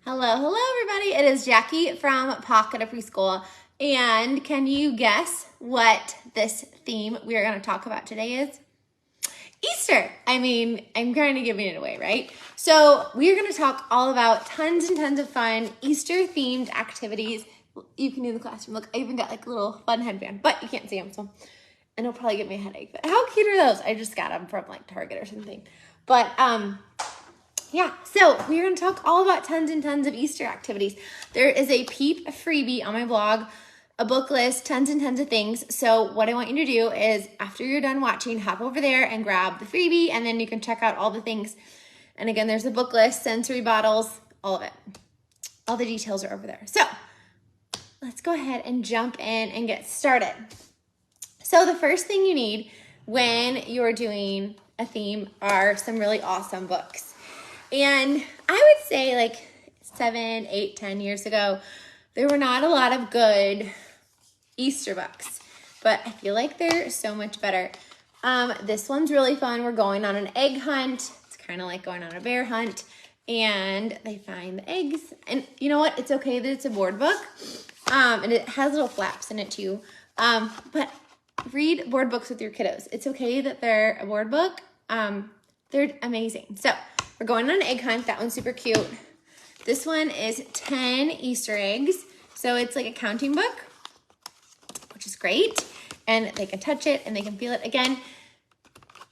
Hello, everybody. It is Jackie from Pocket of Preschool. And can you guess what this theme we are going to talk about today is? Easter. I mean, I'm kind of giving it away, right? So we are going to talk all about tons and tons of fun Easter-themed activities you can do in the classroom. Look, I even got like a little fun headband, but you can't see them, so and it'll probably give me a headache. But how cute are those? I just got them from like Target or something. But yeah, so we're going to talk all about tons and tons of Easter activities. There is a Peep freebie on my blog, a book list, tons and tons of things. So what I want you to do is after you're done watching, hop over there and grab the freebie, and then you can check out all the things. And again, there's a book list, sensory bottles, all of it. All the details are over there. So let's go ahead and jump in and get started. So the first thing you need when you're doing a theme are some really awesome books. And I would say like 7, 8, 10 years ago, there were not a lot of good Easter books, but I feel like they're so much better. This one's really fun. We're going on an egg hunt. It's kind of like going on a bear hunt, and they find the eggs. And you know what? It's okay that it's a board book, and it has little flaps in it too. But read board books with your kiddos. It's okay that they're a board book. They're amazing. So we're going on an egg hunt. That one's super cute. This one is 10 Easter eggs. So it's like a counting book, which is great. And they can touch it and they can feel it. Again,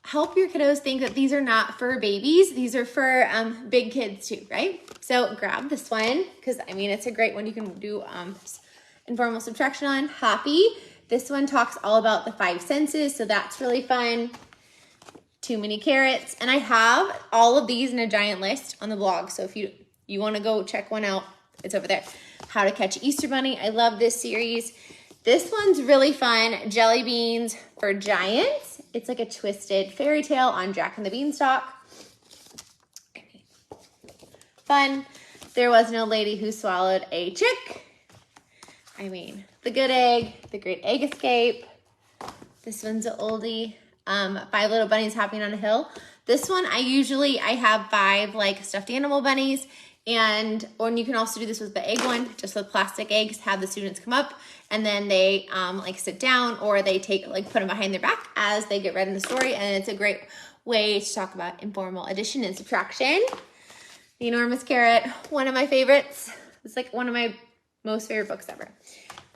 help your kiddos think that these are not for babies. These are for big kids too, right? So grab this one because, I mean, it's a great one you can do informal subtraction on. Hoppy. This one talks all about the 5 senses, so that's really fun. Too many carrots. And I have all of these in a giant list on the blog. So if you want to go check one out, it's over there. How to Catch Easter Bunny. I love this series. This one's really fun. Jelly Beans for Giants. It's like a twisted fairy tale on Jack and the Beanstalk. Fun. There Was No Lady Who Swallowed a Chick. I mean, The Good Egg, The Great Egg Escape. This one's an oldie. 5 Little Bunnies Hopping on a Hill. This one, I have 5 like stuffed animal bunnies, and you can also do this with the egg one, just with plastic eggs. Have the students come up, and then they like sit down, or they put them behind their back as they get read in the story, and it's a great way to talk about informal addition and subtraction. The Enormous Carrot, one of my favorites. It's like one of my most favorite books ever.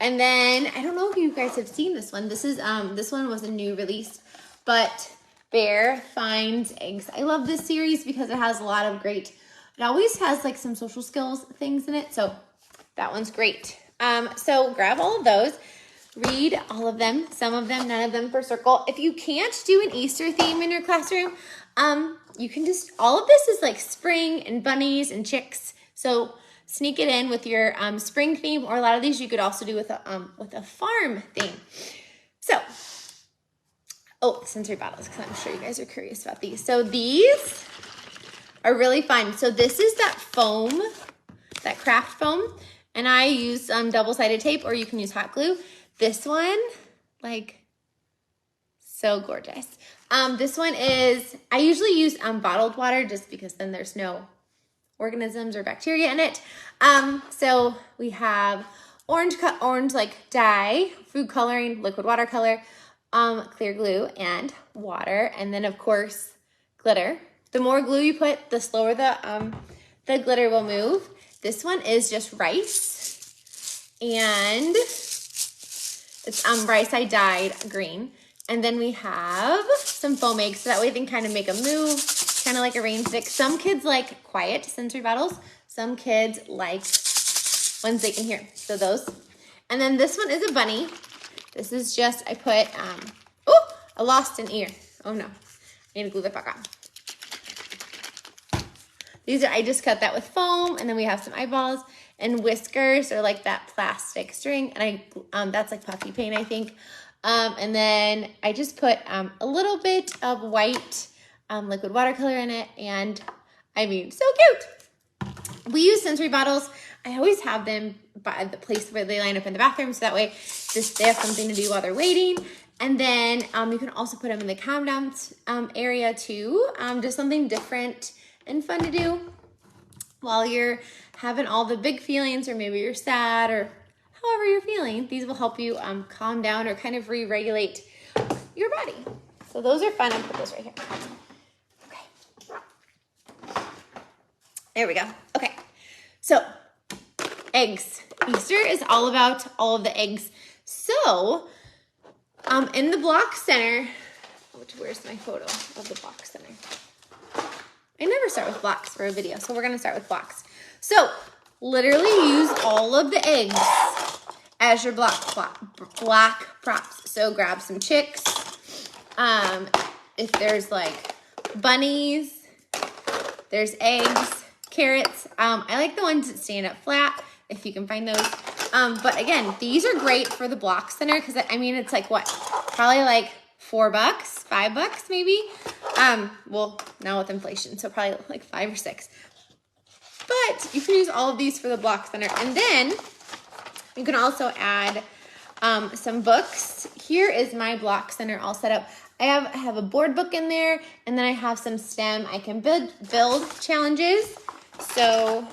And then I don't know if you guys have seen this one. This one was a new release. But Bear Finds Eggs. I love this series because it has a lot of great, it always has like some social skills things in it. So that one's great. So grab all of those, read all of them, some of them, none of them for circle. If you can't do an Easter theme in your classroom, you can just, all of this is like spring and bunnies and chicks. So sneak it in with your spring theme, or a lot of these you could also do with a farm theme. So, oh, sensory bottles, because I'm sure you guys are curious about these. So these are really fun. So this is that foam, that craft foam, and I use double-sided tape, or you can use hot glue. This one, like, so gorgeous. This one is, I usually use bottled water just because then there's no organisms or bacteria in it. So we have orange like dye, food coloring, liquid watercolor, clear glue, and water, and then of course glitter. The more glue you put, the slower the glitter will move. This one is just rice, and it's rice I dyed green. And then we have some foam eggs, so that way they can kind of make a move, kind of like a rain stick. Some kids like quiet sensory bottles. Some kids like ones they can hear. So those. And then this one is a bunny. This is just, I put, I lost an ear. Oh no, I need to glue that back on. I just cut that with foam, and then we have some eyeballs and whiskers, or like that plastic string, and that's like puffy paint, I think. And then I just put a little bit of white liquid watercolor in it, and I mean, so cute. We use sensory bottles. I always have them by the place where they line up in the bathroom, so that way they have something to do while they're waiting. And then you can also put them in the calm down area too, just something different and fun to do. while you're having all the big feelings, or maybe you're sad, or however you're feeling, these will help you calm down or kind of re-regulate your body. So those are fun. I'll put this right here. Okay. There we go. Okay. So eggs. Easter is all about all of the eggs. So in the block center, where's my photo of the block center? I never start with blocks for a video, so we're gonna start with blocks. So literally use all of the eggs as your block props. So grab some chicks. If there's like bunnies, there's eggs, carrots. I like the ones that stand up flat, if you can find those. But again, these are great for the block center because I mean, it's like what? Probably like $4, $5 maybe. Well, now with inflation, so probably like $5 or $6. But you can use all of these for the block center. And then you can also add some books. Here is my block center all set up. I have a board book in there, and then I have some STEM. I can build challenges. So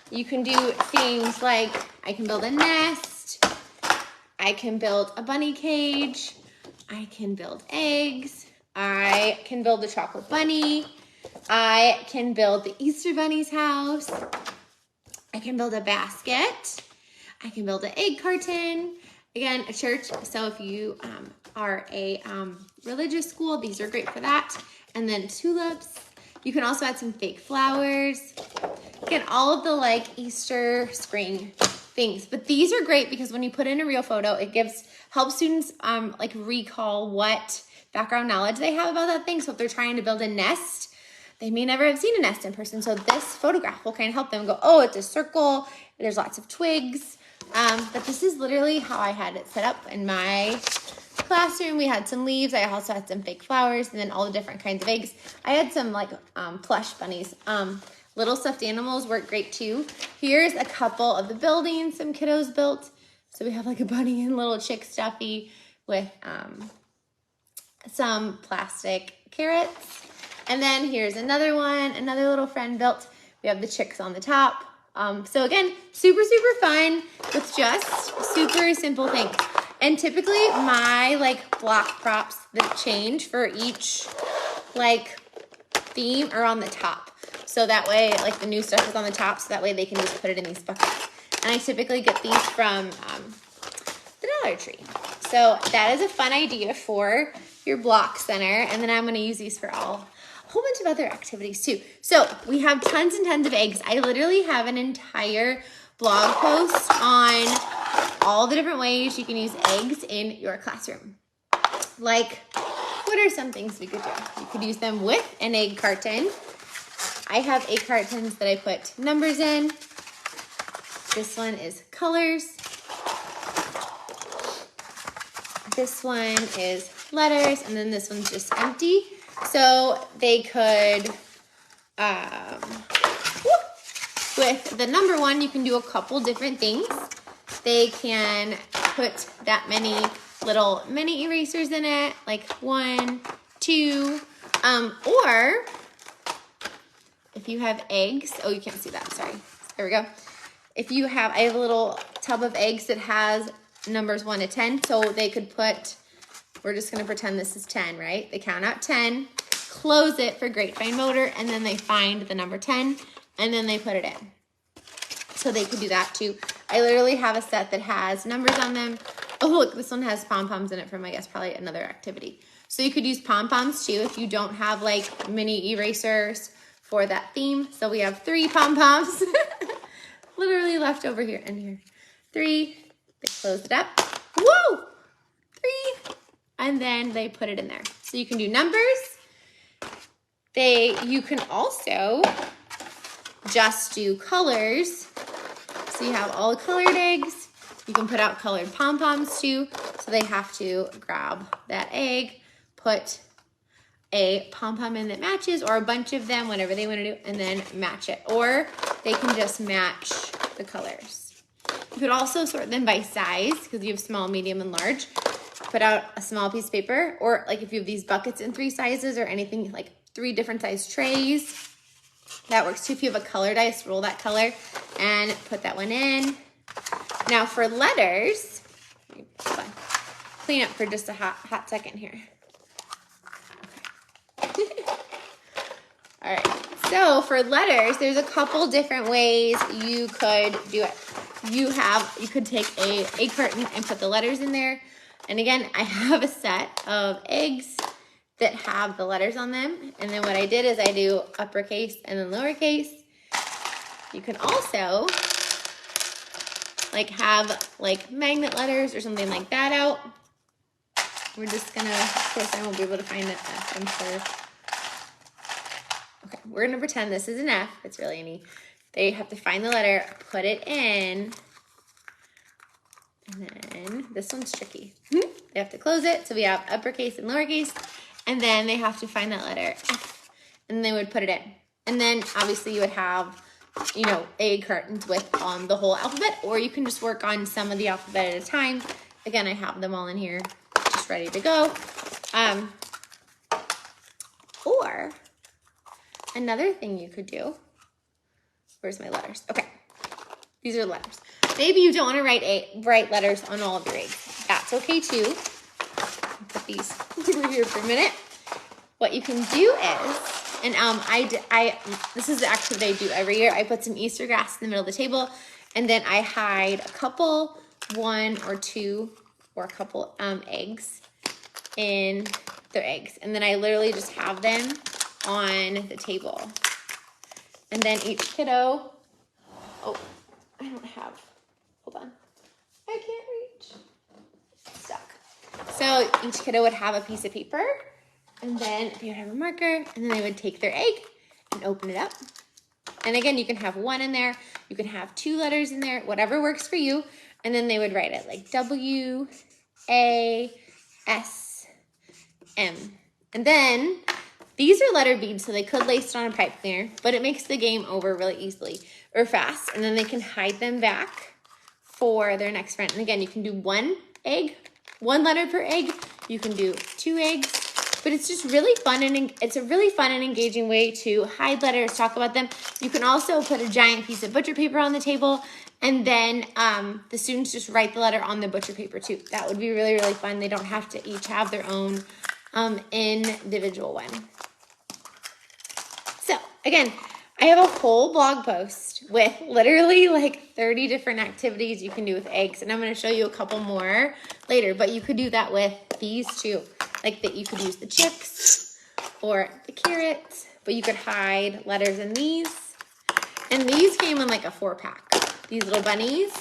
you can do things like I can build a nest. I can build a bunny cage. I can build eggs. I can build a chocolate bunny. I can build the Easter Bunny's house. I can build a basket. I can build an egg carton. Again, a church. So if you are a religious school, these are great for that. And then tulips. You can also add some fake flowers. Again, all of the like Easter, spring things. But these are great because when you put in a real photo, it helps students like recall what background knowledge they have about that thing. So if they're trying to build a nest, they may never have seen a nest in person. So this photograph will kind of help them go, oh, it's a circle. There's lots of twigs. But this is literally how I had it set up in my classroom. We had some leaves. I also had some fake flowers and then all the different kinds of eggs. I had some like plush bunnies. Little stuffed animals work great too. Here's a couple of the buildings some kiddos built. So we have like a bunny and little chick stuffy with some plastic carrots. And then here's another one, another little friend built. We have the chicks on the top. So again, super, super fun with just super simple things. And typically my like block props that change for each like theme are on the top. So that way like the new stuff is on the top, so that way they can just put it in these buckets. And I typically get these from the Dollar Tree. So that is a fun idea for your block center. And then I'm gonna use these for a whole bunch of other activities too. So we have tons and tons of eggs. I literally have an entire blog post on all the different ways you can use eggs in your classroom. Like, what are some things we could do? You could use them with an egg carton. I have egg cartons that I put numbers in. This one is colors. This one is letters, and then this one's just empty. So they could, with the number one, you can do a couple different things. They can put that many little mini erasers in it, like 1, 2, or if you have eggs, oh, you can't see that, sorry. There we go. If you have, I have a little tub of eggs that has numbers 1 to 10, so they could put, we're just gonna pretend this is 10, right? They count out 10, close it for great fine motor, and then they find the number 10, and then they put it in. So they could do that too. I literally have a set that has numbers on them. Oh, look, this one has pom-poms in it from, I guess, probably another activity. So you could use pom-poms too if you don't have like mini erasers for that theme. So we have 3 pom-poms literally left over here and here. 3, they close it up. Woo! 3, and then they put it in there. So you can do numbers. You can also just do colors. So you have all the colored eggs. You can put out colored pom-poms too. So they have to grab that egg, put a pom-pom in that matches, or a bunch of them, whatever they want to do, and then match it. Or they can just match the colors. You could also sort them by size because you have small, medium, and large. Put out a small piece of paper, or like if you have these buckets in 3 sizes or anything like 3 different size trays, That works too. If you have a color dice, roll that color and put that one in. Now for letters, clean up for just a hot second here. Okay. All right, so for letters, there's a couple different ways you could do it. You could take a egg carton and put the letters in there. And again, I have a set of eggs that have the letters on them. And then what I did is I do uppercase and then lowercase. You can also like have like magnet letters or something like that out. We're just gonna, of course I won't be able to find an F, I'm sure. Okay, we're gonna pretend this is an F. It's really an E. They have to find the letter, put it in, and then this one's tricky. They have to close it, so we have uppercase and lowercase, and then they have to find that letter F, and they would put it in. And then obviously you would have, you know, egg cartons with the whole alphabet, or you can just work on some of the alphabet at a time. Again, I have them all in here, just ready to go. Or another thing you could do, where's my letters? Okay, these are letters. Maybe you don't want to write letters on all of your eggs. That's okay too. I'll put these over here for a minute. What you can do is, and this is the activity I do every year. I put some Easter grass in the middle of the table, and then I hide a couple, one or two, or a couple eggs in their eggs. And then I literally just have them on the table. And then each kiddo, oh, I don't have, hold on. I can't reach. Stuck. So each kiddo would have a piece of paper, and then they would have a marker, and then they would take their egg and open it up. And again, you can have one in there, you can have two letters in there, whatever works for you. And then they would write it like W, A, S, M. And then these are letter beads, so they could lace it on a pipe cleaner, but it makes the game over really easily or fast. And then they can hide them back for their next friend. And again, you can do one egg, one letter per egg. You can do 2 eggs, but it's just really fun, and it's a really fun and engaging way to hide letters, talk about them. You can also put a giant piece of butcher paper on the table, and then the students just write the letter on the butcher paper too. That would be really, really fun. They don't have to each have their own individual one. So again, I have a whole blog post with literally like 30 different activities you can do with eggs, and I'm going to show you a couple more later, but you could do that with these too. Like that, you could use the chicks or the carrots, but you could hide letters in these. And these came in like a 4-pack, these little bunnies.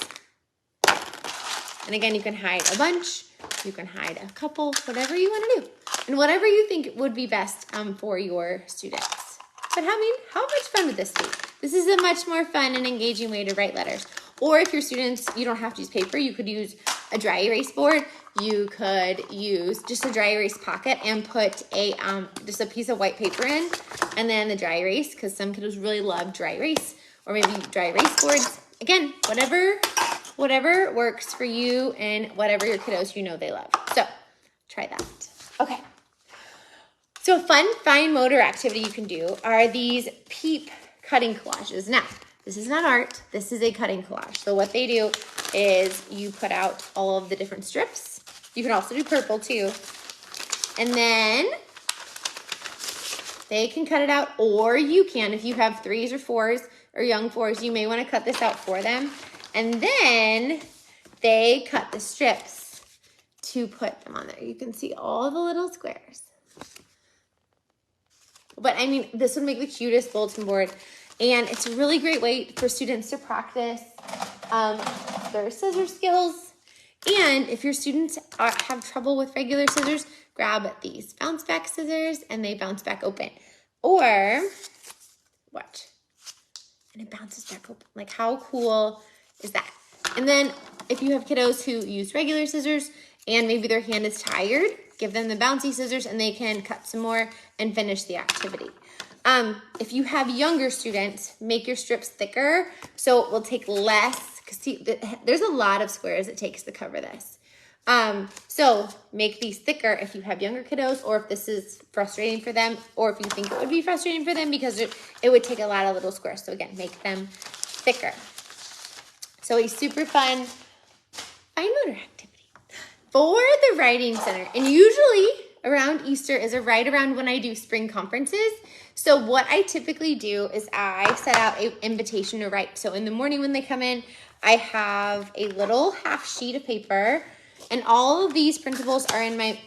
And again, you can hide a bunch, you can hide a couple, whatever you want to do, and whatever you think would be best for your students. But how much fun would this be? This is a much more fun and engaging way to write letters. Or if your students, you don't have to use paper, you could use a dry erase board. You could use just a dry erase pocket and put just a piece of white paper in, and then the dry erase, because some kiddos really love dry erase, or maybe dry erase boards. Again, whatever works for you and whatever your kiddos they love. So try that. Okay. So a fun fine motor activity you can do are these Peep cutting collages. Now, this is not art, this is a cutting collage. So what they do is you put out all of the different strips. You can also do purple too. And then they can cut it out, or you can, if you have 3s or 4s or young 4s, you may want to cut this out for them. And then they cut the strips to put them on there. You can see all the little squares. But I mean, this would make the cutest bulletin board. And it's a really great way for students to practice their scissor skills. And if your students have trouble with regular scissors, grab these bounce back scissors and they bounce back open. Or, watch, and it bounces back open. Like, how cool is that? And then if you have kiddos who use regular scissors and maybe their hand is tired, give them the bouncy scissors and they can cut some more and finish the activity. If you have younger students, make your strips thicker so it will take less, because see, there's a lot of squares it takes to cover this. So make these thicker if you have younger kiddos, or if this is frustrating for them, or if you think it would be frustrating for them because it would take a lot of little squares. So again, make them thicker. So a super fun fine motor activity for the writing center. And usually around Easter is right around when I do spring conferences. So what I typically do is I set out an invitation to write. So in the morning when they come in, I have a little half sheet of paper, and all of these printables are in my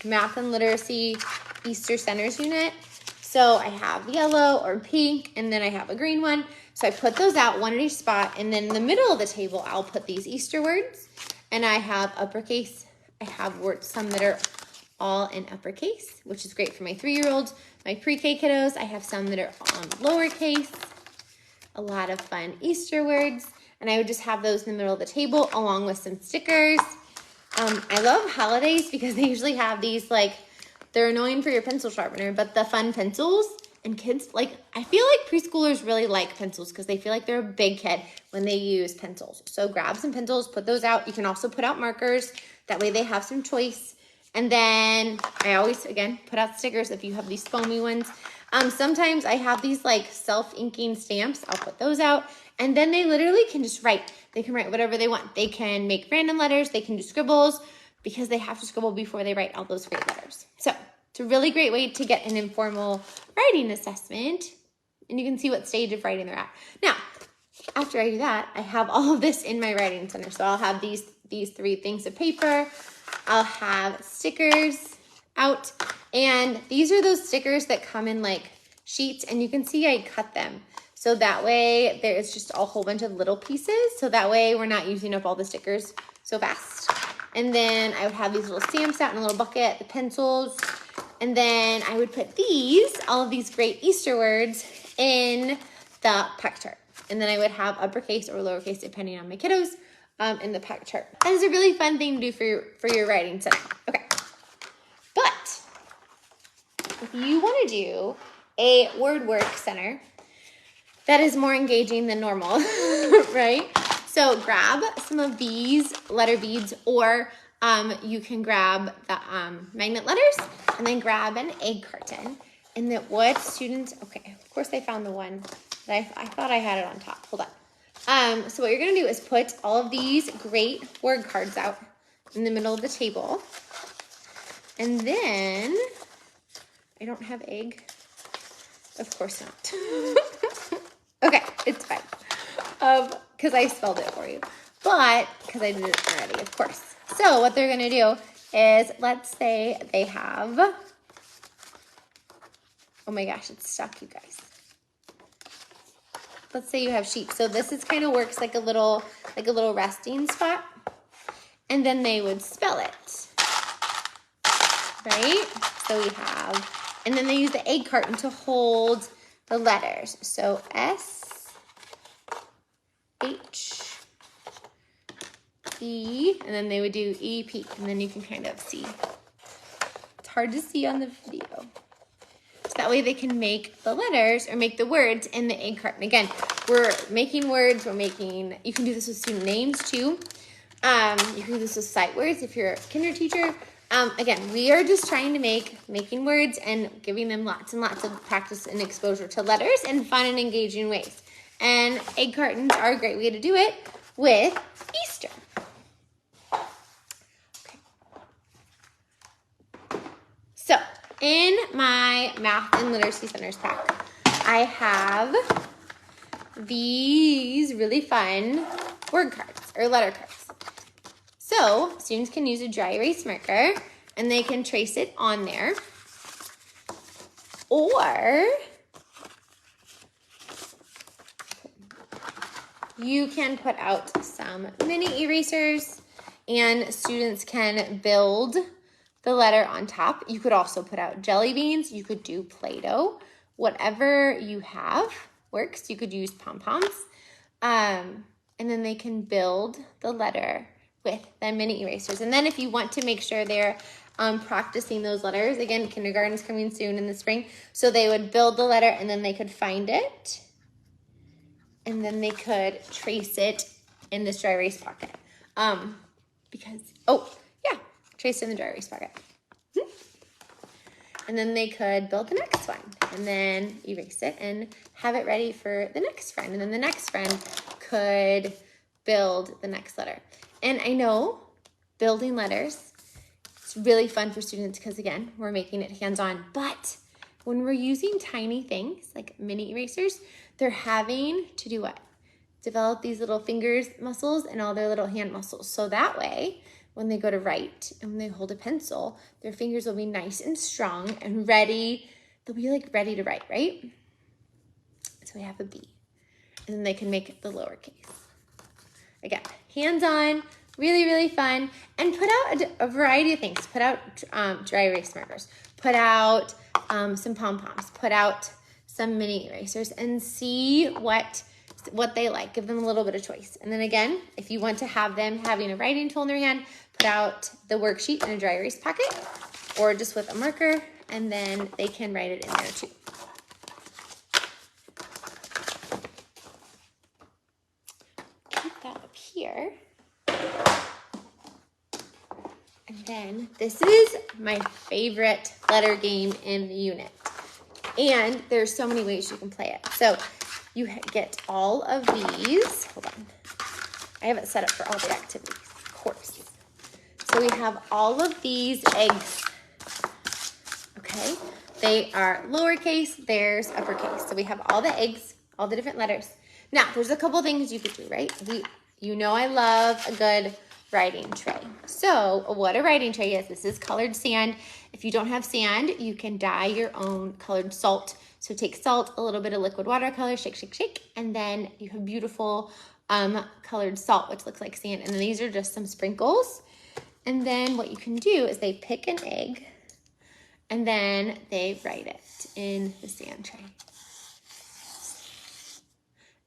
Math and Literacy Easter Centers unit. So I have yellow or pink, and then I have a green one. So I put those out, one at each spot, and then in the middle of the table, I'll put these Easter words, and I have uppercase. I have words, some that are all in uppercase, which is great for my 3-year-olds, my pre-K kiddos. I have some that are on lowercase, a lot of fun Easter words, and I would just have those in the middle of the table along with some stickers. I love holidays because they usually have these, like, they're annoying for your pencil sharpener, but the fun pencils. And kids, like, I feel like preschoolers really like pencils because they feel like they're a big kid when they use pencils. So grab some pencils, put those out. You can also put out markers. That way they have some choice. And then I always, again, put out stickers if you have these foamy ones. Sometimes I have these, like, self-inking stamps. I'll put those out. And then they literally can just write. They can write whatever they want. They can make random letters. They can do scribbles because they have to scribble before they write all those great letters. So it's a really great way to get an informal writing assessment, and you can see what stage of writing they're at. Now, after I do that, I have all of this in my writing center. So I'll have these 3 things of paper. I'll have stickers out, and these are those stickers that come in like sheets, and you can see I cut them. So that way there's just a whole bunch of little pieces. So that way we're not using up all the stickers so fast. And then I would have these little stamps out in a little bucket, the pencils. And then I would put these, all of these great Easter words, in the pack chart. And then I would have uppercase or lowercase, depending on my kiddos, in the pack chart. That is a really fun thing to do for your writing center. Okay. But if you want to do a word work center that is more engaging than normal, right? So grab some of these letter beads, or you can grab the magnet letters, and then grab an egg carton. And that what students, okay, of course I found the one that I thought I had it on top. Hold on. So what you're gonna do is put all of these great word cards out in the middle of the table. And then, I don't have egg. Of course not. Okay, it's fine. Because I spelled it for you. But, because I did it already, of course. So what they're going to do is, let's say they have, oh my gosh, it's stuck, you guys. Let's say you have sheep. So this is kind of works like a little resting spot. And then they would spell it. Right? So we have, and then they use the egg carton to hold the letters. So S, H, E, and then they would do E, P, and then you can kind of see. It's hard to see on the video. So that way they can make the letters or make the words in the egg carton. Again, we're making words, you can do this with student names too. You can do this with sight words if you're a kinder teacher. Again, we are just trying to making words and giving them lots and lots of practice and exposure to letters in fun and engaging ways. And egg cartons are a great way to do it with Easter. Okay. So, in my Math and Literacy Centers pack, I have these really fun word cards or letter cards. So students can use a dry erase marker and they can trace it on there. Or you can put out some mini erasers and students can build the letter on top. You could also put out jelly beans. You could do Play-Doh. Whatever you have works. You could use pom-poms. And then they can build the letter with the mini erasers. And then if you want to make sure they're practicing those letters, again, kindergarten's coming soon in the spring, so they would build the letter and then they could find it. And then they could trace it in this dry erase pocket. Because, oh, trace in the dry erase pocket. And then they could build the next one and then erase it and have it ready for the next friend. And then the next friend could build the next letter. And I know building letters, it's really fun for students because, again, we're making it hands-on. But when we're using tiny things like mini erasers, they're having to do what? Develop these little fingers muscles and all their little hand muscles. So that way, when they go to write and when they hold a pencil, their fingers will be nice and strong and ready. They'll be like ready to write, right? So we have a B. And then they can make the lowercase. Again, hands-on, really, really fun. And put out a variety of things. Put out dry erase markers. Put out some pom-poms. Put out some mini erasers and see what they like. Give them a little bit of choice. And then again, if you want to have them having a writing tool in their hand, put out the worksheet in a dry erase pocket or just with a marker, and then they can write it in there too. Keep that up here. And then this is my favorite letter game in the unit. And there's so many ways you can play it. So you get all of these. Hold on. I have it set up for all the activities, of course. So we have all of these eggs. Okay. They are lowercase, there's uppercase. So we have all the eggs, all the different letters. Now, there's a couple things you could do, right? You know I love a good writing tray. So what a writing tray is, this is colored sand. If you don't have sand, you can dye your own colored salt. So take salt, a little bit of liquid watercolor, shake, shake, shake, and then you have beautiful colored salt, which looks like sand. And then these are just some sprinkles. And then what you can do is they pick an egg and then they write it in the sand tray.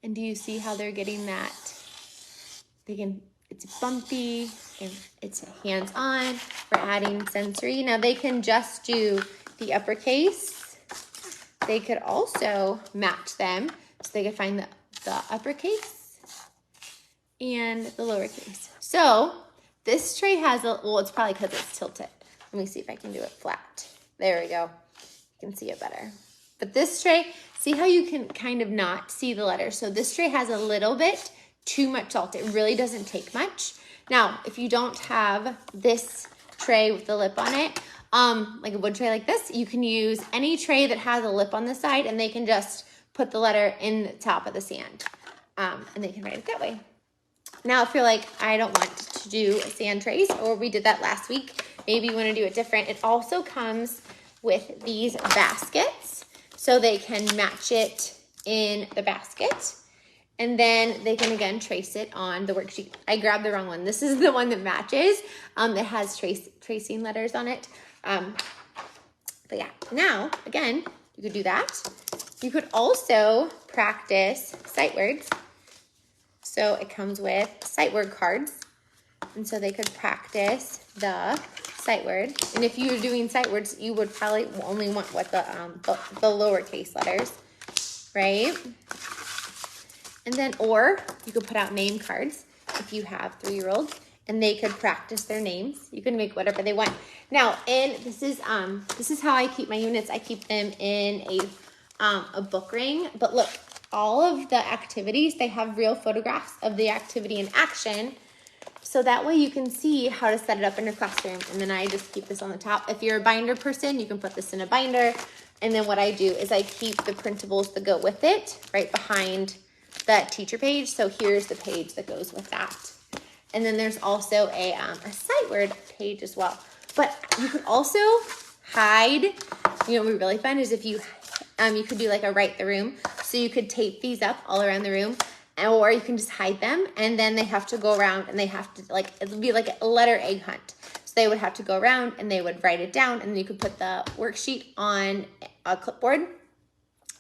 And do you see how they're getting that? It's bumpy, and it's hands-on. We're adding sensory. Now they can just do the uppercase. They could also match them, so they could find the uppercase and the lowercase. So this tray has well, it's probably because it's tilted. Let me see if I can do it flat. There we go. You can see it better. But this tray, see how you can kind of not see the letters. So this tray has a little bit too much salt. It really doesn't take much. Now, if you don't have this tray with the lip on it, like a wood tray like this, you can use any tray that has a lip on the side, and they can just put the letter in the top of the sand, and they can write it that way. Now, if you're like, I don't want to do a sand trace, or we did that last week, maybe you want to do it different. It also comes with these baskets, so they can match it in the basket. And then they can, again, trace it on the worksheet. I grabbed the wrong one. This is the one that matches. It has tracing letters on it. But yeah, now, again, you could do that. You could also practice sight words. So it comes with sight word cards. And so they could practice the sight word. And if you were doing sight words, you would probably only want what the lowercase letters, right? And then, or you could put out name cards if you have 3-year-olds, and they could practice their names. You can make whatever they want. Now, this is how I keep my units. I keep them in a book ring. But look, all of the activities, they have real photographs of the activity in action. So that way you can see how to set it up in your classroom. And then I just keep this on the top. If you're a binder person, you can put this in a binder. And then what I do is I keep the printables that go with it right behind that teacher page. So here's the page that goes with that. And then there's also a sight word page as well. But you could also hide, you know what would be really fun is if you could do like a write the room. So you could tape these up all around the room, or you can just hide them, and then they have to go around and they have to, like, it would be like a letter egg hunt. So they would have to go around and they would write it down, and then you could put the worksheet on a clipboard,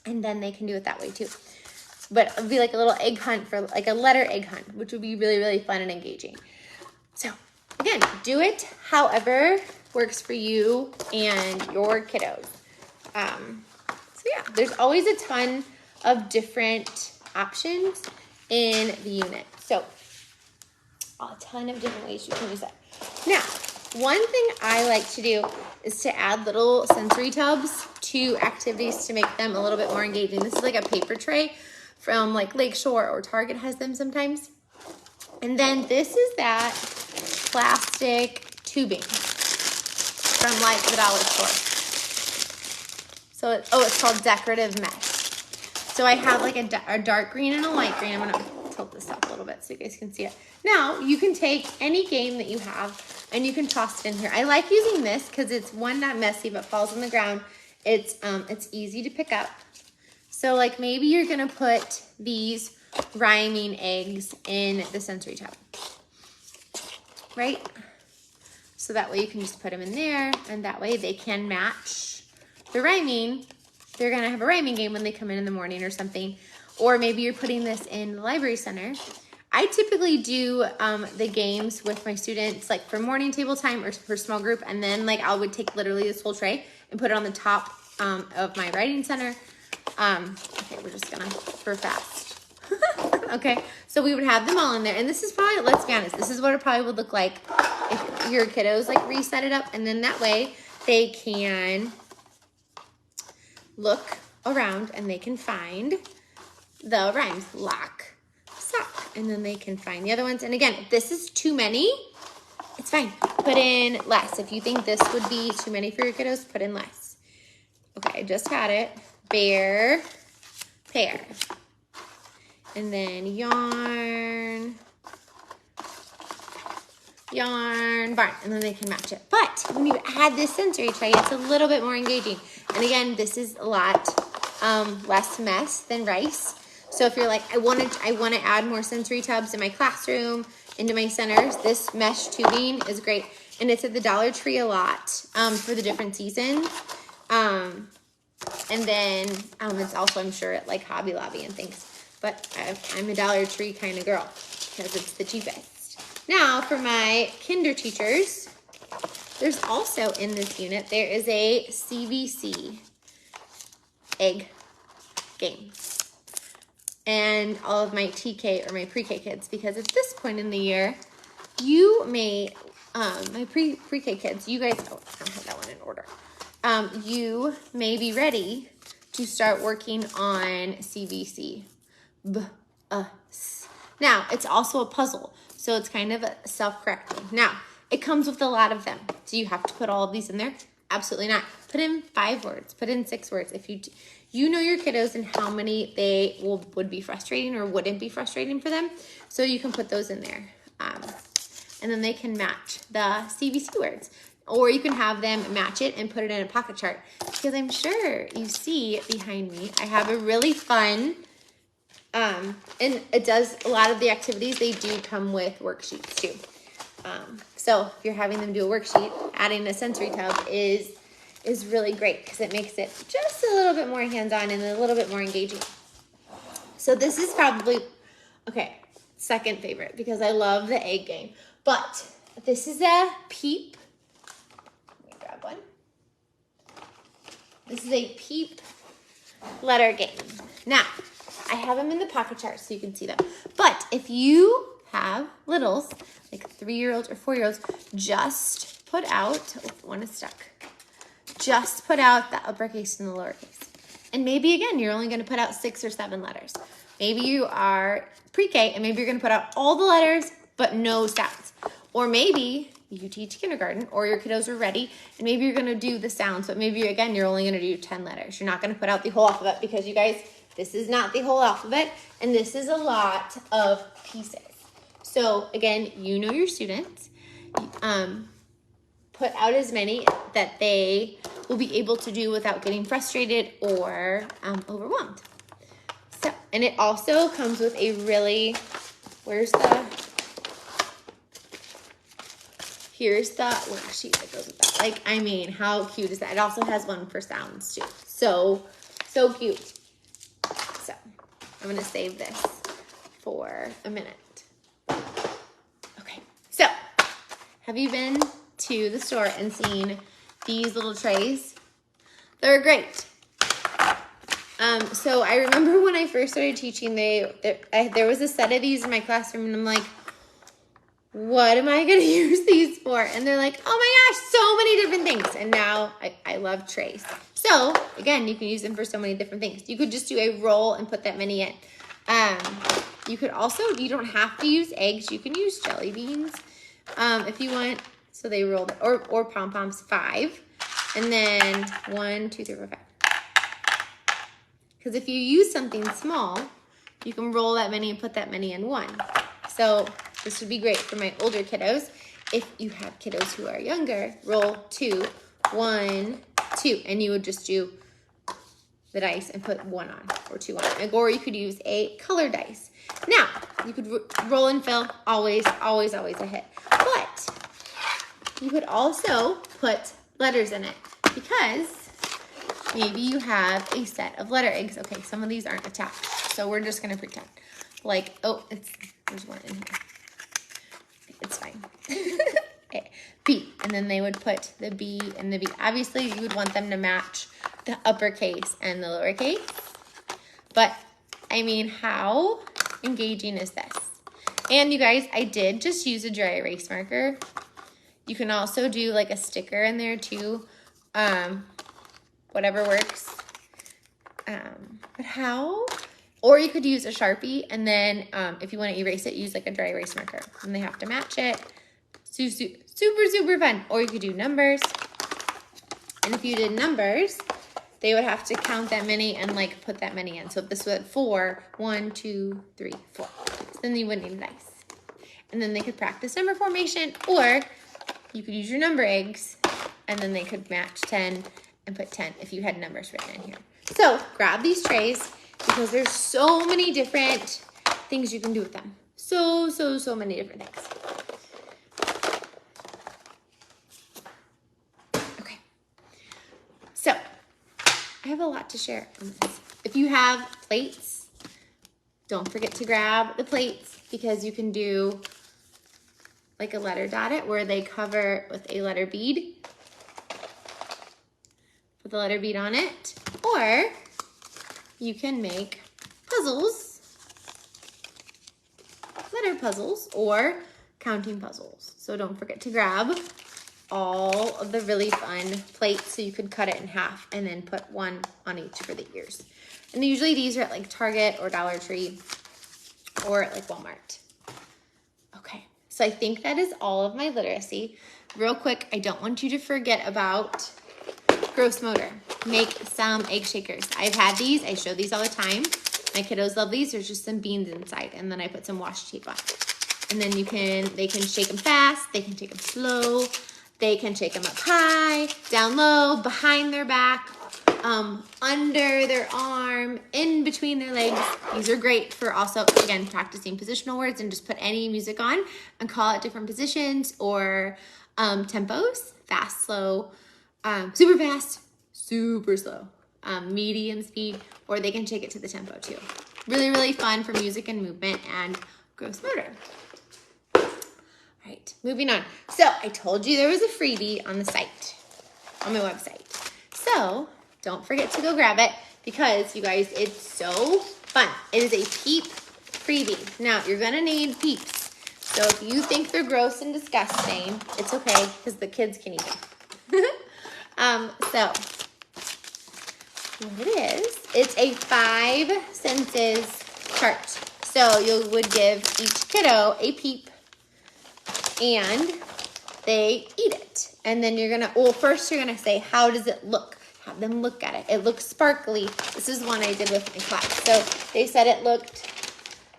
and then they can do it that way too. But it would be like a little egg hunt, for like a letter egg hunt, which would be really, really fun and engaging. So again, do it however works for you and your kiddos. So yeah, there's always a ton of different options in the unit. So a ton of different ways you can use it. Now, One thing I like to do is to add little sensory tubs to activities to make them a little bit more engaging. This is like a paper tray from like Lakeshore, or Target has them sometimes. And then this is that plastic tubing from like the dollar store. So, it's called decorative mesh. So I have like a dark green and a light green. I'm gonna tilt this up a little bit so you guys can see it. Now, you can take any game that you have and you can toss it in here. I like using this because it's one, not messy, but falls on the ground. It's easy to pick up. So like maybe you're gonna put these rhyming eggs in the sensory tub, right? So that way you can just put them in there, and that way they can match the rhyming. They're gonna have a rhyming game when they come in the morning or something. Or maybe you're putting this in the library center. I typically do the games with my students, like for morning table time or for small group, and then like I would take literally this whole tray and put it on the top of my writing center. Okay, we're just gonna, for fast. Okay, so we would have them all in there, and this is probably, let's be honest, this is what it probably would look like if your kiddos like reset it up, and then that way they can look around and they can find the rhymes, lock, sock, and then they can find the other ones. And again, if this is too many, it's fine. Put in less. If you think this would be too many for your kiddos, put in less. Okay, I just had it. Bear, pear. And then yarn, barn, and then they can match it. But when you add this sensory tray, it's a little bit more engaging. And again, this is a lot less mess than rice. So if you're like, I want to add more sensory tubs in my classroom, into my centers, this mesh tubing is great. And it's at the Dollar Tree a lot for the different seasons. And then it's also, I'm sure, at like Hobby Lobby and things. But I'm a Dollar Tree kind of girl because it's the cheapest. Now for my kinder teachers, there's also in this unit, there is a CVC egg game. And all of my TK or my pre-K kids, because at this point in the year, you may, my pre-K kids, you guys, oh, I don't have that one in order. You may be ready to start working on CVC. Now, it's also a puzzle, so it's kind of self-correcting. Now, it comes with a lot of them. Do you have to put all of these in there? Absolutely not. Put in 5 words, put in 6 words. If you know your kiddos and how many they would be frustrating or wouldn't be frustrating for them, so you can put those in there. And then they can match the CVC words. Or you can have them match it and put it in a pocket chart. Because I'm sure you see behind me, I have a really fun, and it does, a lot of the activities, they do come with worksheets too. So if you're having them do a worksheet, adding a sensory tub is really great because it makes it just a little bit more hands-on and a little bit more engaging. So this is probably, okay, second favorite because I love the egg game. But this is a Peep. Let me grab one. This is a Peep letter game. Now, I have them in the pocket chart so you can see them. But if you have littles, like 3-year-olds or 4-year-olds, just put out, oh, one is stuck. Just put out the uppercase and the lowercase. And maybe, again, you're only going to put out 6 or 7 letters. Maybe you are pre-K, and maybe you're going to put out all the letters, but no sounds. Or maybe you teach kindergarten, or your kiddos are ready, and maybe you're going to do the sounds, but maybe, again, you're only going to do 10 letters. You're not going to put out the whole alphabet because, you guys, this is not the whole alphabet, and this is a lot of pieces. So, again, you know your students. Put out as many that they will be able to do without getting frustrated or overwhelmed. So, and it also comes with a really, here's the worksheet that goes with that. Like, I mean, how cute is that? It also has one for sounds too. So cute. So, I'm gonna save this for a minute. Okay, so, have you been to the store and seen these little trays? They're great. So I remember when I first started teaching, there was a set of these in my classroom, and I'm like, what am I going to use these for? And they're like, oh my gosh, so many different things. And now I love trays. So again, you can use them for so many different things. You could just do a roll and put that many in. You could also, you don't have to use eggs. You can use jelly beans if you want. So they rolled it, or pom-poms, 5. And then 1, 2, 3, 4, 5. Because if you use something small, you can roll that many and put that many in one. So this would be great for my older kiddos. If you have kiddos who are younger, roll 2, 1, 2, and you would just do the dice and put 1 on or 2 on. Or you could use a color dice. Now, you could roll and fill, always, always, always a hit. But you could also put letters in it because maybe you have a set of letter eggs. Okay, some of these aren't attached, so we're just gonna pretend. Like, oh, there's one in here. It's fine. Okay. B, and then they would put the B and the B. Obviously, you would want them to match the uppercase and the lowercase. But, I mean, how engaging is this? And you guys, I did just use a dry erase marker. You can also do like a sticker in there too. Whatever works. But how? Or you could use a Sharpie, and then if you want to erase it, use like a dry erase marker. And they have to match it. Super, super fun. Or you could do numbers. And if you did numbers, they would have to count that many and like put that many in. So if this was 4, 1, 2, 3, 4. So then you wouldn't need a dice. And then they could practice number formation, or you could use your number eggs, and then they could match 10 and put 10 if you had numbers written in here. So grab these trays because there's so many different things you can do with them. So many different things. Okay. So I have a lot to share on this. If you have plates, don't forget to grab the plates because you can do like a letter dot it where they cover with a letter bead. Put the letter bead on it. Or you can make puzzles, letter puzzles, or counting puzzles. So don't forget to grab all of the really fun plates so you could cut it in half and then put one on each for the ears. And usually these are at like Target or Dollar Tree or at like Walmart. Okay, so I think that is all of my literacy. Real quick, I don't want you to forget about gross motor. Make some egg shakers. I've had these. I show these all the time. My kiddos love these. There's just some beans inside, and then I put some washi tape on. And then they can shake them fast. They can shake them slow. They can shake them up high, down low, behind their back, under their arm, in between their legs. These are great for also, again, practicing positional words, and just put any music on and call it different positions or tempos, fast, slow, super fast, super slow, medium speed, or they can shake it to the tempo too. Really, really fun for music and movement and gross motor. All right, moving on. So I told you there was a freebie on the site, on my website. So don't forget to go grab it because you guys, it's so fun. It is a Peep freebie. Now you're gonna need Peeps. So if you think they're gross and disgusting, it's okay because the kids can eat them. So what it is, it's a 5 senses chart. So you would give each kiddo a Peep and they eat it. And then you're gonna, well, first you're gonna say, how does it look? Have them look at it. It looks sparkly. This is one I did with my class. So they said it looked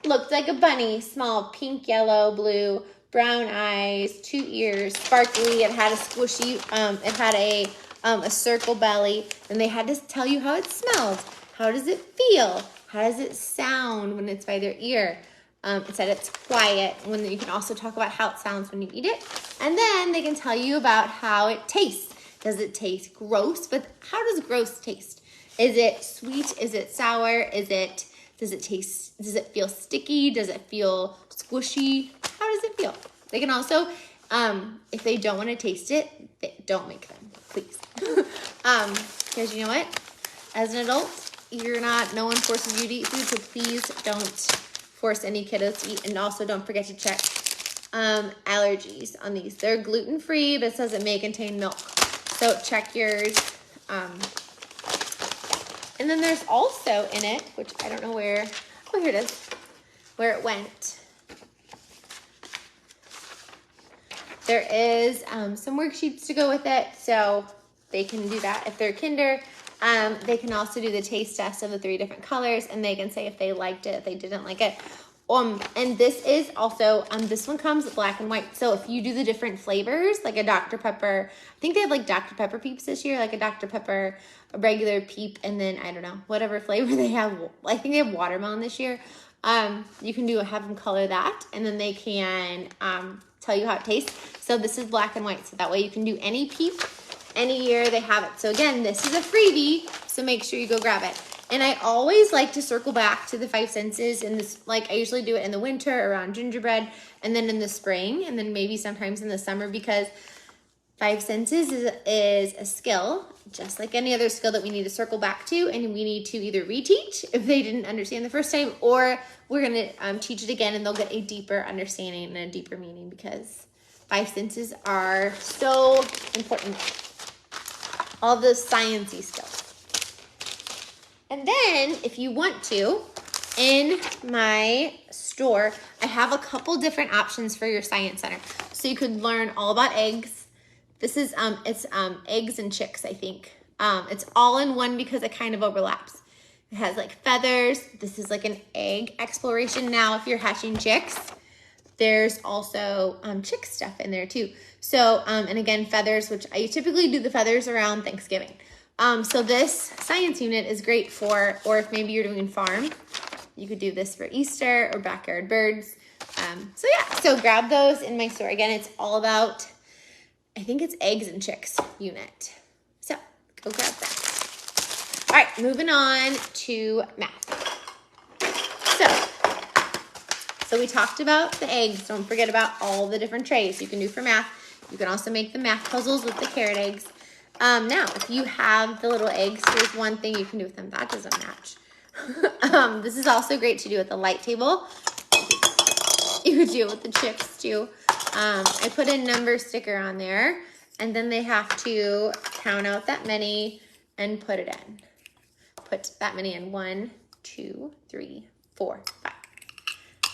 like a bunny, small, pink, yellow, blue, brown eyes, 2 ears, sparkly. It had a squishy, it had a circle belly. And they had to tell you how it smelled. How does it feel? How does it sound when it's by their ear? It said it's quiet. When you can also talk about how it sounds when you eat it. And then they can tell you about how it tastes. Does it taste gross? But how does gross taste? Is it sweet? Is it sour? Does it feel sticky? Does it feel squishy? How does it feel? They can also, if they don't want to taste it, don't make them, please. Because you know what? As an adult, no one forces you to eat food, so please don't force any kiddos to eat. And also don't forget to check allergies on these. They're gluten-free, but it says it may contain milk. So check yours. And then there's also in it, which I don't know where, oh, here it is, where it went. There is some worksheets to go with it, so they can do that. If they're kinder, they can also do the taste test of the 3 different colors, and they can say if they liked it, if they didn't like it. And this is also, this one comes black and white. So if you do the different flavors, like a Dr. Pepper, I think they have like Dr. Pepper Peeps this year, like a Dr. Pepper, a regular Peep, and then I don't know, whatever flavor they have. I think they have watermelon this year. You can have them color that, and then they can tell you how it tastes. So this is black and white, so that way you can do any Peep, any year they have it. So again, this is a freebie, so make sure you go grab it. And I always like to circle back to the 5 senses, and this, like I usually do it in the winter around gingerbread, and then in the spring, and then maybe sometimes in the summer, because 5 senses is a skill, just like any other skill that we need to circle back to, and we need to either reteach if they didn't understand the first time, or we're gonna teach it again, and they'll get a deeper understanding and a deeper meaning, because 5 senses are so important. All the sciencey skills. And then, if you want to, in my store, I have a couple different options for your science center. So you could learn all about eggs. This is, eggs and chicks, I think. It's all in one because it kind of overlaps. It has like feathers. This is like an egg exploration. Now, if you're hatching chicks, there's also chick stuff in there too. So, and again, feathers, which I typically do the feathers around Thanksgiving. So this science unit is great for, or if maybe you're doing farm, you could do this for Easter or backyard birds. So yeah, so grab those in my store. Again, it's all about, I think it's eggs and chicks unit. So go grab that. All right, moving on to math. So we talked about the eggs. Don't forget about all the different trays you can do for math. You can also make the math puzzles with the carrot eggs. Now, if you have the little eggs, here's one thing you can do with them. That doesn't match. This is also great to do with the light table. You could do it with the chicks too. I put a number sticker on there, and then they have to count out that many and put it in. Put that many in. 1, 2, 3, 4, 5.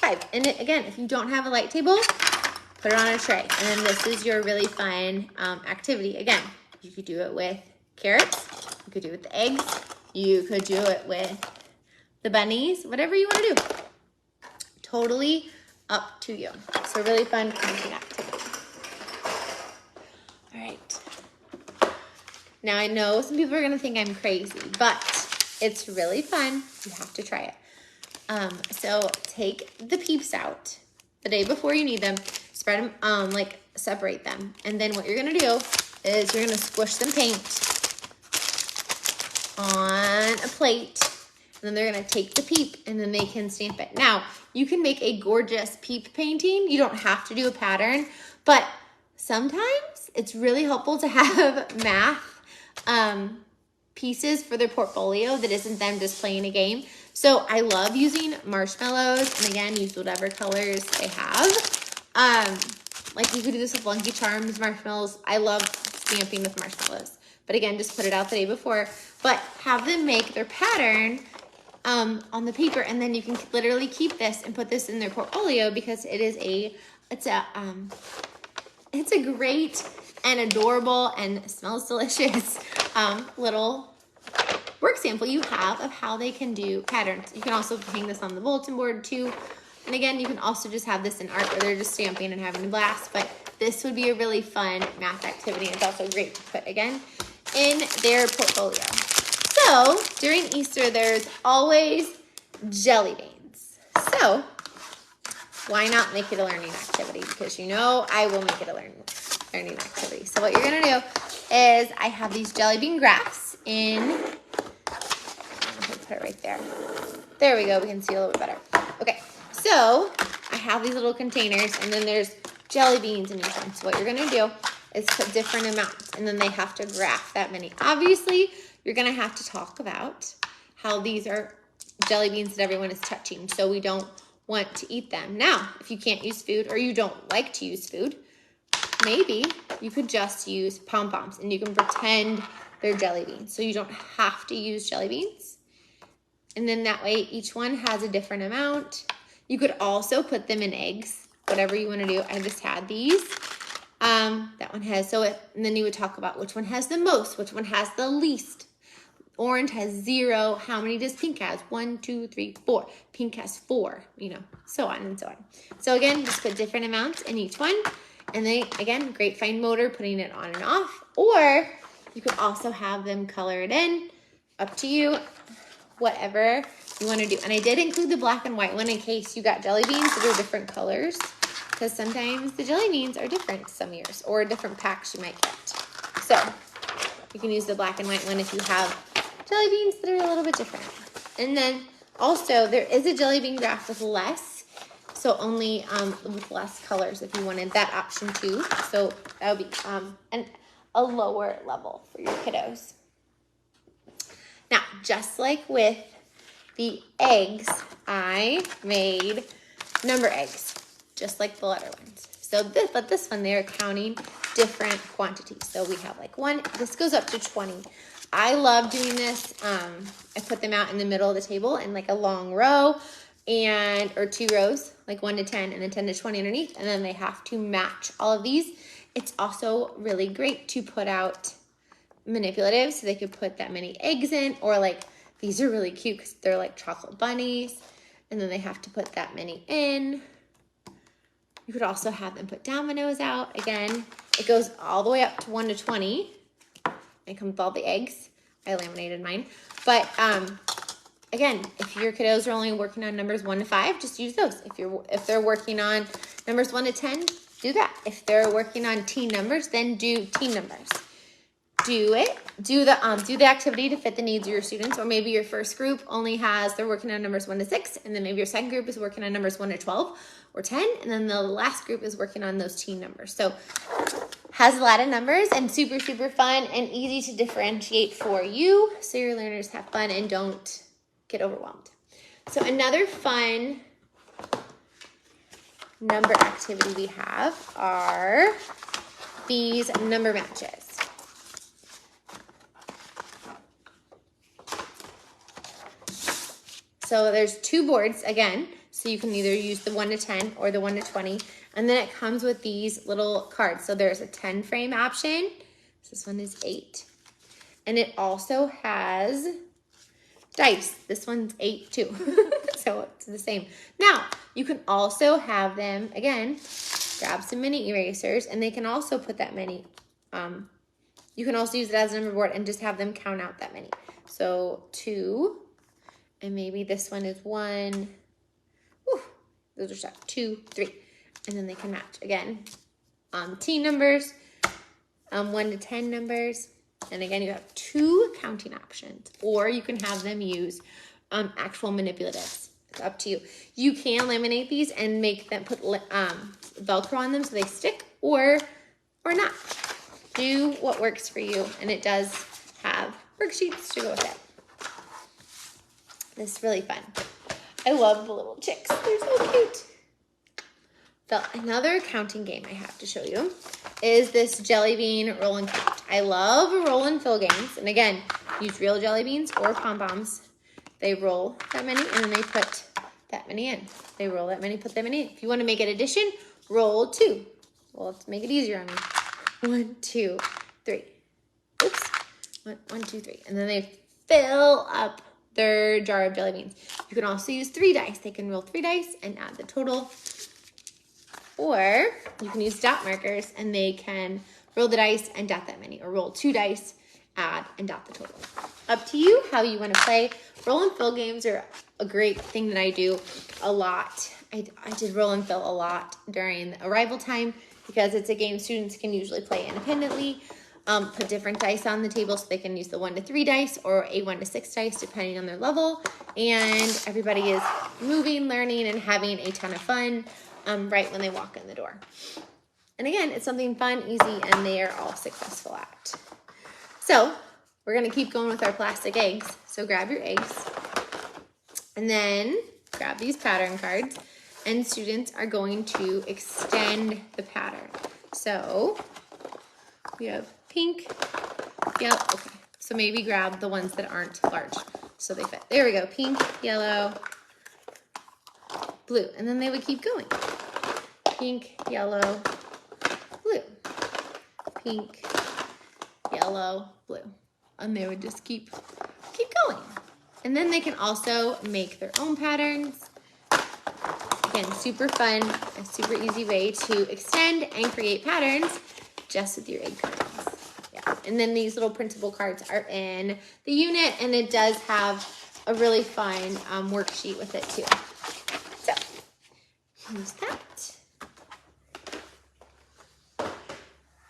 5. And again, if you don't have a light table, put it on a tray. And then this is your really fun activity. Again, you could do it with carrots. You could do it with the eggs. You could do it with the bunnies. Whatever you want to do. Totally up to you. So really fun painting activity. All right. Now I know some people are going to think I'm crazy, but it's really fun. You have to try it. So take the Peeps out the day before you need them. Spread them, like separate them. And then what you're going to do is you're going to squish some paint on a plate. And then they're going to take the Peep and then they can stamp it. Now, you can make a gorgeous Peep painting. You don't have to do a pattern, but sometimes it's really helpful to have math pieces for their portfolio that isn't them just playing a game. So I love using marshmallows, and again, use whatever colors they have. Like you could do this with Lucky Charms marshmallows. I love stamping with marshmallows. But again, just put it out the day before. But have them make their pattern on the paper, and then you can literally keep this and put this in their portfolio because it's a great and adorable and smells delicious little work sample you have of how they can do patterns. You can also hang this on the bulletin board too. And again, you can also just have this in art where they're just stamping and having a blast, but this would be a really fun math activity. It's also great to put, again, in their portfolio. So during Easter, there's always jelly beans. So why not make it a learning activity? Because you know I will make it a learning activity. So what you're gonna do is I have these jelly bean graphs in, put it right there. There we go, we can see a little bit better. Okay, so I have these little containers and then there's jelly beans in each one. So what you're gonna do is put different amounts and then they have to graph that many. Obviously, you're gonna have to talk about how these are jelly beans that everyone is touching. So we don't want to eat them. Now, if you can't use food or you don't like to use food, maybe you could just use pom-poms and you can pretend they're jelly beans. So you don't have to use jelly beans. And then that way each one has a different amount. You could also put them in eggs, whatever you want to do. I just had these. That one has, and then you would talk about which one has the most, which one has the least. Orange has 0. How many does pink has? 1, 2, 3, 4. Pink has 4, you know, so on and so on. So again, just put different amounts in each one. And then again, great fine motor, putting it on and off. Or you could also have them color it in, up to you, whatever you want to do. And I did include the black and white one in case you got jelly beans that are different colors, because sometimes the jelly beans are different some years, or different packs you might get. So you can use the black and white one if you have jelly beans that are a little bit different. And then also there is a jelly bean graph with less, so only with less colors if you wanted that option too. So that would be a lower level for your kiddos. Now, just like with the eggs, I made number eggs, just like the letter ones. So this one, they're counting different quantities. So we have like 1, this goes up to 20. I love doing this. I put them out in the middle of the table in like a long row or 2 rows, like 1 to 10 and then 10 to 20 underneath. And then they have to match all of these. It's also really great to put out manipulatives so they could put that many eggs in, or like these are really cute because they're like chocolate bunnies and then they have to put that many in. You could also have them put dominoes out. Again, it goes all the way up to 1 to 20. It comes with all the eggs. I laminated mine. But again, if your kiddos are only working on numbers 1 to 5, just use those. If they're working on numbers 1 to 10, do that. If they're working on teen numbers, then do teen numbers. Do it. Do the activity to fit the needs of your students, or maybe your first group they're working on numbers 1 to 6, and then maybe your second group is working on numbers 1 to 12 or 10, and then the last group is working on those teen numbers. So has a lot of numbers and super, super fun and easy to differentiate for you so your learners have fun and don't get overwhelmed. So another fun number activity we have are these number matches. So there's 2 boards again, so you can either use the 1 to 10 or the 1 to 20. And then it comes with these little cards. So there's a 10 frame option. So this one is 8. And it also has dice. This one's 8 too. So it's the same. Now, you can also have them, again, grab some mini erasers, and they can also put that many. You can also use it as a number board and just have them count out that many. So 2, and maybe this one is 1. Whew, those are stuck. 2, 3. And then they can match again. Teen numbers, 1 to 10 numbers. And again, you have 2 counting options, or you can have them use actual manipulatives. It's up to you. You can laminate these and make them put Velcro on them so they stick, or not. Do what works for you, and it does have worksheets to go with it. This is really fun. I love the little chicks. They're so cute. Another counting game I have to show you is this jelly bean roll and count. I love roll and fill games. And again, use real jelly beans or pom-poms. They roll that many and then they put that many in. They roll that many, put that many in. If you want to make an addition, roll 2. Well, let's make it easier on me. 1, 2, 3. Oops. 1, 2, 3. And then they fill up their jar of jelly beans. You can also use 3 dice. They can roll 3 dice and add the total. Or you can use dot markers and they can roll the dice and dot that many, or roll 2 dice, add, and dot the total. Up to you how you want to play. Roll and fill games are a great thing that I do a lot. I did roll and fill a lot during the arrival time because it's a game students can usually play independently. Put different dice on the table so they can use the 1 to 3 dice or a 1 to 6 dice depending on their level. And everybody is moving, learning, and having a ton of fun right when they walk in the door. And again, it's something fun, easy, and they are all successful at. So we're going to keep going with our plastic eggs. So grab your eggs and then grab these pattern cards. and students are going to extend the pattern. So we have pink, yellow, okay. So maybe grab the ones that aren't large so they fit. There we go, pink, yellow, blue. And then they would keep going. Pink, yellow, blue. Pink, yellow, blue. And they would just keep going. And then they can also make their own patterns. Again, super fun, a super easy way to extend and create patterns just with your egg cartons. Yeah. And then these little printable cards are in the unit, and it does have a really fun worksheet with it too. So use that.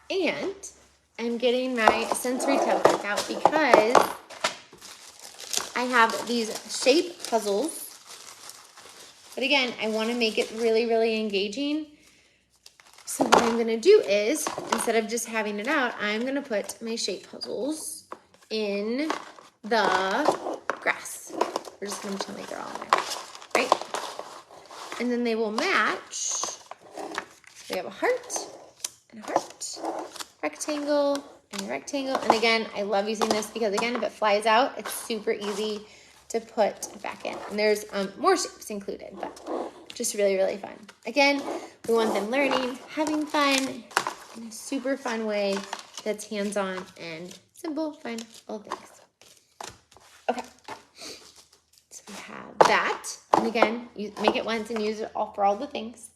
And I'm getting my sensory tablet out because I have these shape puzzles. But again, I want to make it really, really engaging. So what I'm going to do is, instead of just having it out, I'm going to put my shape puzzles in the grass. We're just going to pretend like they're all in there, right? And then they will match. We have a heart and a heart, rectangle and a rectangle. And again, I love using this because again, if it flies out, it's super easy to put back in. And there's more shapes included, but just really, really fun. Again, we want them learning, having fun in a super fun way that's hands-on and simple, fun, all things. Okay, so we have that. And again, you make it once and use it all for all the things.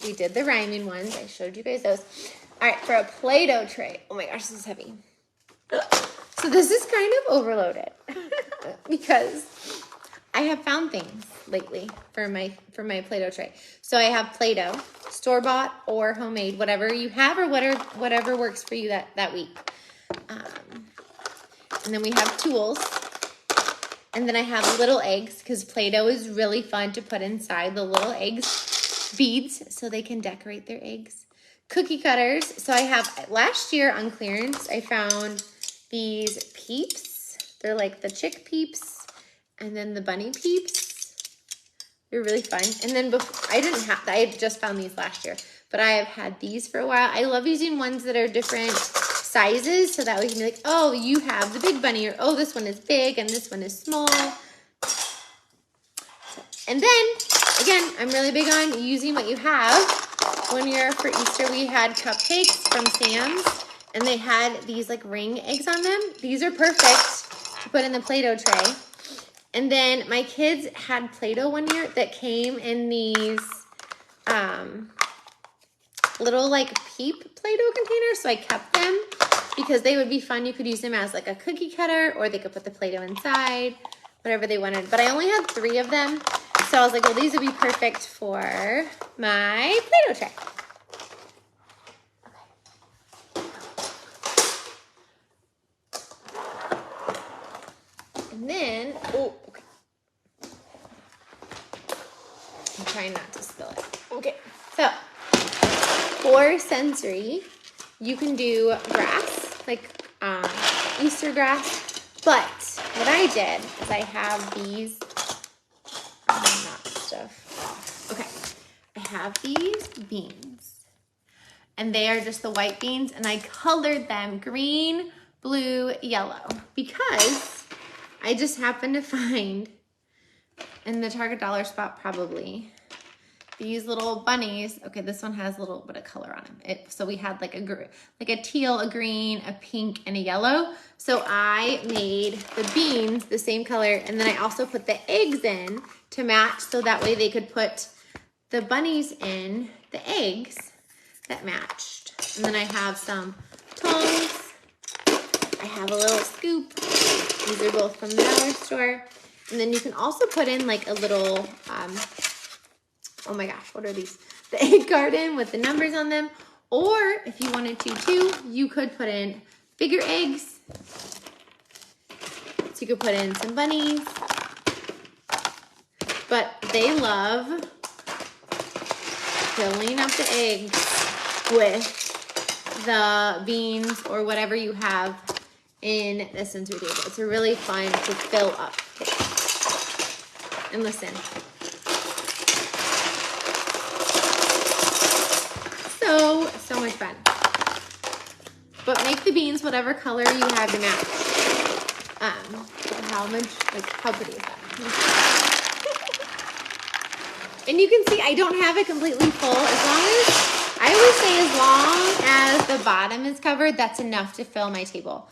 We did the rhyming ones. I showed you guys those. All right, for a Play-Doh tray. Oh my gosh, this is heavy. So this is kind of overloaded because I have found things lately for my Play-Doh tray. So I have Play-Doh, store-bought or homemade, whatever you have or whatever works for you that week. And then we have tools. And then I have little eggs because Play-Doh is really fun to put inside the little eggs, beads so they can decorate their eggs. Cookie cutters. So I have, last year on clearance, I found these Peeps. They're like the chick Peeps and then the bunny Peeps. They're really fun. And then I had just found these last year, but I have had these for a while. I love using ones that are different sizes so that we can be like, oh, you have the big bunny, or oh, this one is big and this one is small. And then, again, I'm really big on using what you have. One year for Easter, we had cupcakes from Sam's. And they had these like ring eggs on them. These are perfect to put in the Play-Doh tray. And then my kids had Play-Doh one year that came in these little like Peep Play-Doh containers. So I kept them because they would be fun. You could use them as like a cookie cutter, or they could put the Play-Doh inside, whatever they wanted. But I only had 3 of them. So I was like, well, these would be perfect for my Play-Doh tray. And then, oh, okay. I'm trying not to spill it. Okay, so for sensory, you can do grass, like Easter grass. But what I did is I have these, not stuff. Okay, I have these beans. And they are just the white beans, and I colored them green, blue, yellow, because I just happened to find in the Target dollar spot probably these little bunnies. Okay, this one has a little bit of color on them. So we had like a teal, a green, a pink, and a yellow. So I made the beans the same color, and then I also put the eggs in to match, so that way they could put the bunnies in the eggs that matched. And then I have some tongs. I have a little scoop. These are both from the dollar store. And then you can also put in like a little, oh my gosh, what are these? The egg carton with the numbers on them. Or if you wanted to too, you could put in bigger eggs. So you could put in some bunnies. But they love filling up the eggs with the beans or whatever you have in the sensory table. It's a really fun to fill up. and listen. So much fun. But make the beans whatever color you have to match. How pretty is that? And you can see I don't have it completely full. I always say as long as the bottom is covered, that's enough to fill my table.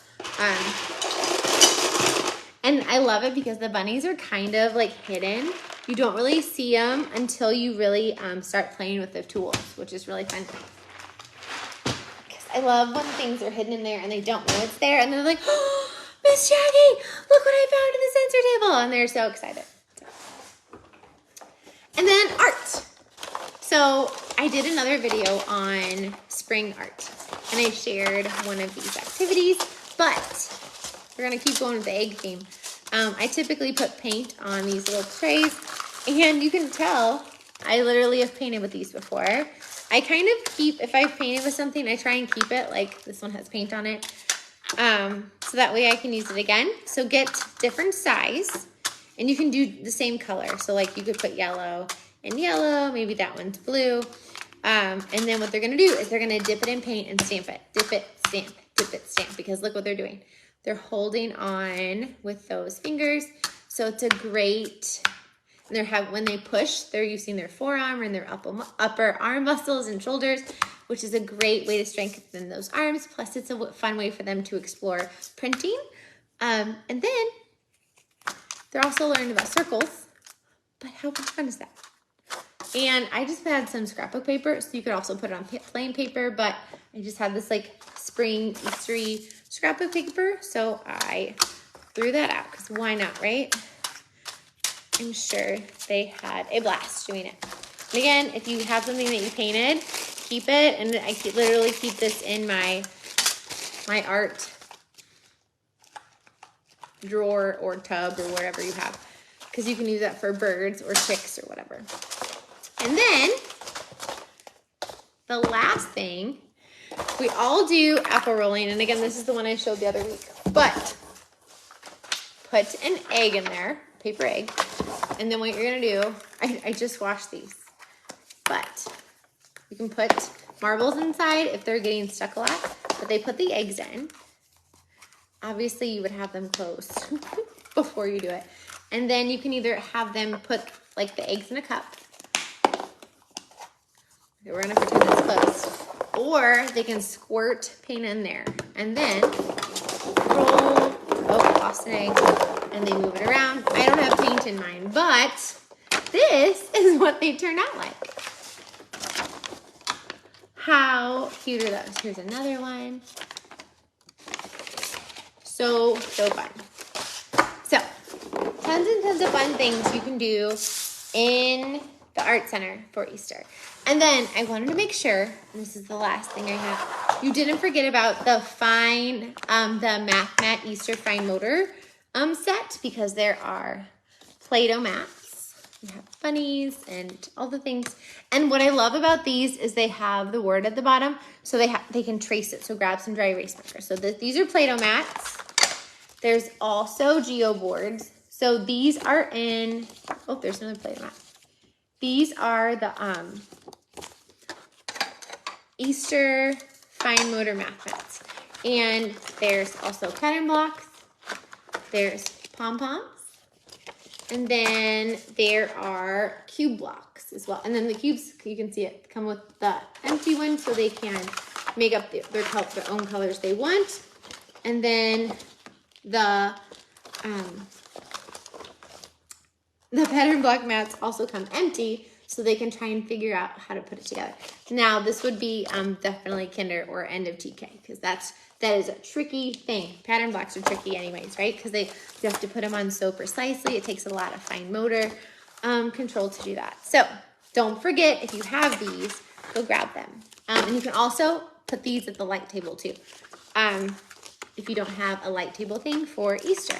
And I love it because the bunnies are kind of like hidden. You don't really see them until you really start playing with the tools, which is really fun. Because I love when things are hidden in there and they don't know it's there. And they're like, oh, Miss Jackie, look what I found in the sensor table. And they're so excited. And then art. So I did another video on spring art. And I shared one of these activities. But we're going to keep going with the egg theme. I typically put paint on these little trays. And you can tell, I literally have painted with these before. I kind of keep, if I've painted with something, I try and keep it, like this one has paint on it. So that way I can use it again. So get different size, and you can do the same color. So like you could put yellow and yellow, maybe that one's blue. And then what they're gonna do is they're gonna dip it in paint and stamp it. Dip it, stamp, dip it, stamp, because look what they're doing. They're holding on with those fingers. So it's a great, when they push, they're using their forearm and their upper arm muscles and shoulders, which is a great way to strengthen those arms. Plus it's a fun way for them to explore printing. And then they're also learning about circles, but how much fun is that? And I just had some scrapbook paper, so you could also put it on plain paper, but I just had this like spring Eastery scrapbook paper, so I threw that out, because why not, right? I'm sure they had a blast doing it. And again, if you have something that you painted, keep it, and I literally keep this in my art drawer or tub or whatever you have, because you can use that for birds or chicks or whatever. And then the last thing, we all do apple rolling, and again, this is the one I showed the other week, but put an egg in there, paper egg, and then what you're gonna do, I just washed these, but you can put marbles inside if they're getting stuck a lot, but they put the eggs in. Obviously, you would have them closed before you do it. And then you can either have them put like the eggs in a cup. Okay, we're gonna pretend it's closed. Or they can squirt paint in there and then roll, oh, lost an egg, and they move it around. I don't have paint in mine, but this is what they turn out like. How cute are those? Here's another one. So fun. So, tons and tons of fun things you can do in the Art Center for Easter. And then I wanted to make sure, and this is the last thing I have, you didn't forget about the the Math Mat Easter Fine Motor set, because there are Play-Doh mats. You have bunnies and all the things. And what I love about these is they have the word at the bottom, so they can trace it. So grab some dry erase markers. So these are Play-Doh mats. There's also Geo boards. So these are in, oh, there's another Play-Doh mat. These are the Easter Fine Motor Math mats. And there's also pattern blocks. There's pom-poms. And then there are cube blocks as well. And then the cubes, you can see it, come with the empty one, so they can make up their own colors they want. And then the pattern block mats also come empty, so they can try and figure out how to put it together. Now, this would be definitely kinder or end of TK, because that is a tricky thing. Pattern blocks are tricky anyways, right? Because you have to put them on so precisely. It takes a lot of fine motor control to do that. So don't forget, if you have these, go grab them. And you can also put these at the light table too, if you don't have a light table thing for Easter.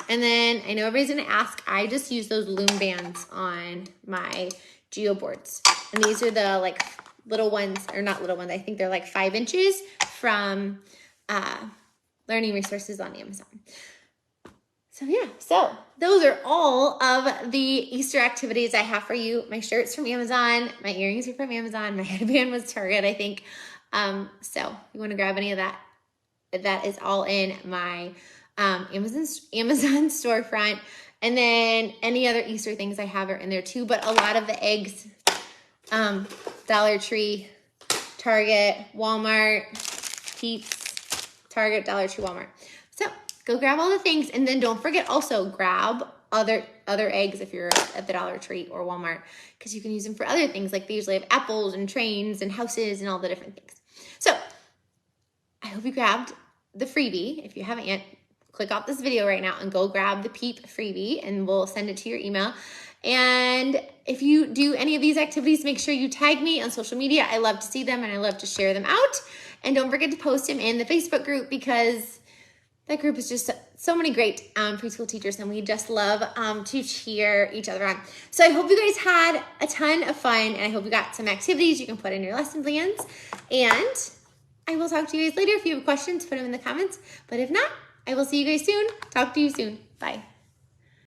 And then I know everybody's gonna ask, I just use those loom bands on my Geo boards. And these are the like little ones, or not little ones, I think they're like 5 inches from Learning Resources on Amazon. yeah, so those are all of the Easter activities I have for you. My shirt's from Amazon, my earrings are from Amazon, my headband was Target, I think. So if you want to grab any of that, that is all in my Amazon storefront. And then any other Easter things I have are in there too. But a lot of the eggs, Dollar Tree, Target, Walmart, Peeps, Target, Dollar Tree, Walmart. So go grab all the things, and then don't forget also grab other eggs if you're at the Dollar Tree or Walmart, because you can use them for other things. Like they usually have apples and trains and houses and all the different things. So I hope you grabbed the freebie. If you haven't yet, click off this video right now and go grab the Peep freebie, and we'll send it to your email. And if you do any of these activities, make sure you tag me on social media. I love to see them and I love to share them out. And don't forget to post them in the Facebook group, because that group is just so many great preschool teachers, and we just love to cheer each other on. So I hope you guys had a ton of fun, and I hope you got some activities you can put in your lesson plans. And I will talk to you guys later. If you have questions, put them in the comments. But if not, I will see you guys soon. Talk to you soon. Bye.